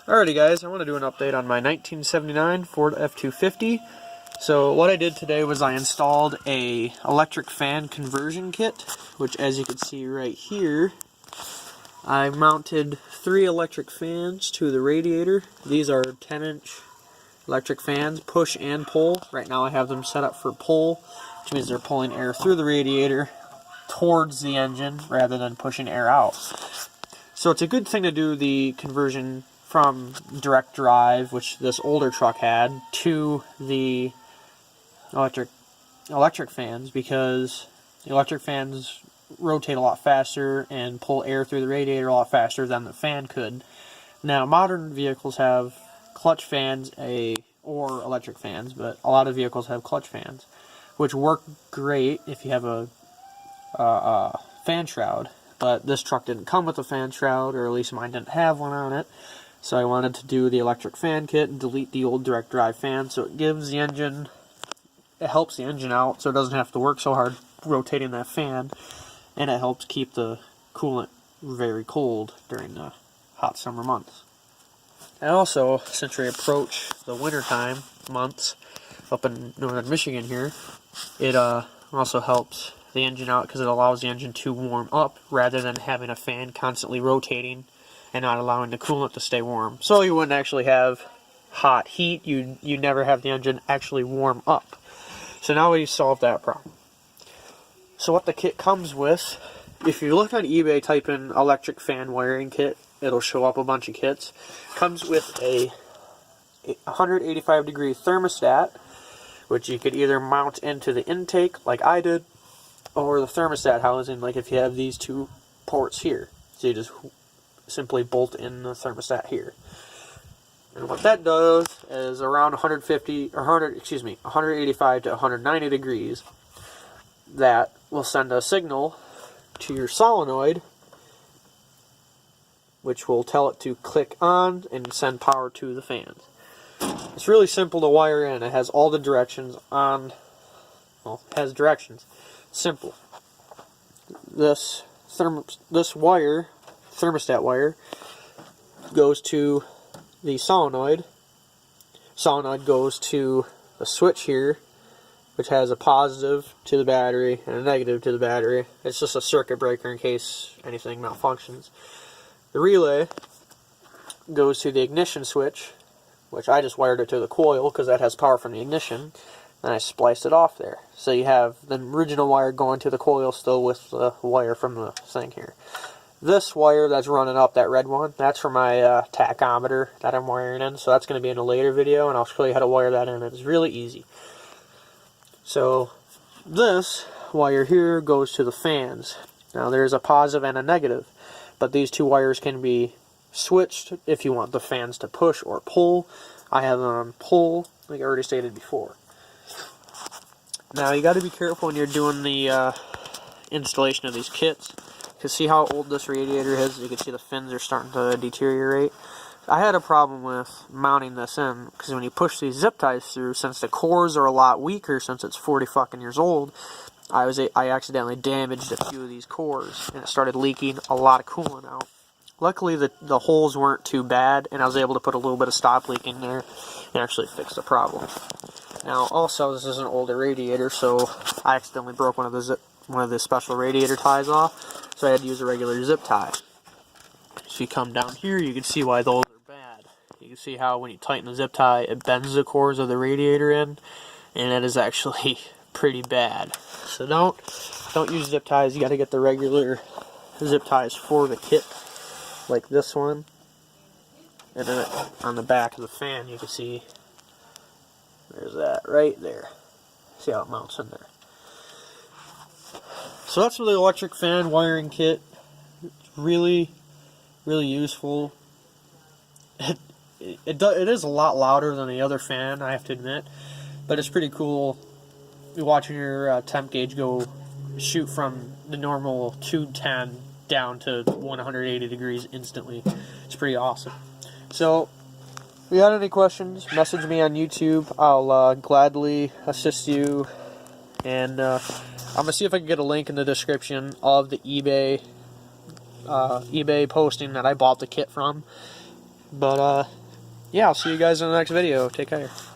Alrighty guys, I want to do an update on my 1979 Ford F-250. So what I did today was I installed a electric fan conversion kit, which as you can see right here, I mounted 3 electric fans to the radiator. These are 10-inch electric fans, push and pull. Right now I have them set up for pull, which means they're pulling air through the radiator towards the engine rather than pushing air out. So it's a good thing to do the conversion from direct drive, which this older truck had, to the electric fans, because the electric fans rotate a lot faster and pull air through the radiator a lot faster than the fan could. Now, modern vehicles have clutch fans or electric fans, but a lot of vehicles have clutch fans, which work great if you have a fan shroud. But this truck didn't come with a fan shroud, or at least mine didn't have one on it. So I wanted to do the electric fan kit and delete the old direct drive fan, so it gives the engine, it helps the engine out so it doesn't have to work so hard rotating that fan, and it helps keep the coolant very cold during the hot summer months. And also, since we approach the wintertime months up in northern Michigan here, it also helps the engine out because it allows the engine to warm up rather than having a fan constantly rotating and not allowing the coolant to stay warm. So you wouldn't actually have hot heat, you never have the engine actually warm up. So now we solved that problem. So what the kit comes with, if you look on eBay, type in electric fan wiring kit, it'll show up a bunch of kits. Comes with a 185 degree thermostat, which you could either mount into the intake like I did, or the thermostat housing, like if you have these 2 ports here. So you just simply bolt in the thermostat here. And what that does is around 185 to 190 degrees, that will send a signal to your solenoid, which will tell it to click on and send power to the fans. It's really simple to wire in. It has all the directions on, well, it has directions. Simple. This wire, thermostat wire, goes to the solenoid. Solenoid goes to the switch here, which has a positive to the battery and a negative to the battery. It's just a circuit breaker in case anything malfunctions. The relay goes to the ignition switch, which I just wired it to the coil because that has power from the ignition. Then I spliced it off there. So you have the original wire going to the coil still with the wire from the thing here. This wire that's running up, that red one, that's for my tachometer that I'm wiring in. So that's going to be in a later video, and I'll show you how to wire that in. It's really easy. So this wire here goes to the fans. Now there's a positive and a negative, but these 2 wires can be switched if you want the fans to push or pull. I have them on pull, like I already stated before. Now you got to be careful when you're doing the installation of these kits, because see how old this radiator is? You can see the fins are starting to deteriorate. I had a problem with mounting this in, because when you push these zip ties through, since the cores are a lot weaker, since it's 40 fucking years old, I accidentally damaged a few of these cores, and it started leaking a lot of coolant out. Luckily, the holes weren't too bad, and I was able to put a little bit of stop leak in there and actually fix the problem. Now, also, this is an older radiator, so I accidentally broke one of the special radiator ties off, so I had to use a regular zip tie. So you come down here, you can see why those are bad. You can see how when you tighten the zip tie, it bends the cores of the radiator in, and it is actually pretty bad. So don't use zip ties. You got to get the regular zip ties for the kit, like this one. And then on the back of the fan, you can see there's that right there. See how it mounts in there. So that's the electric fan wiring kit. It's really useful. It is a lot louder than the other fan, I have to admit, but it's pretty cool. You're watching your temp gauge shoot from the normal 210 down to 180 degrees instantly. It's pretty awesome. So, if you got any questions, message me on YouTube. I'll gladly assist you. And I'm going to see if I can get a link in the description of the eBay posting that I bought the kit from. But, yeah, I'll see you guys in the next video. Take care.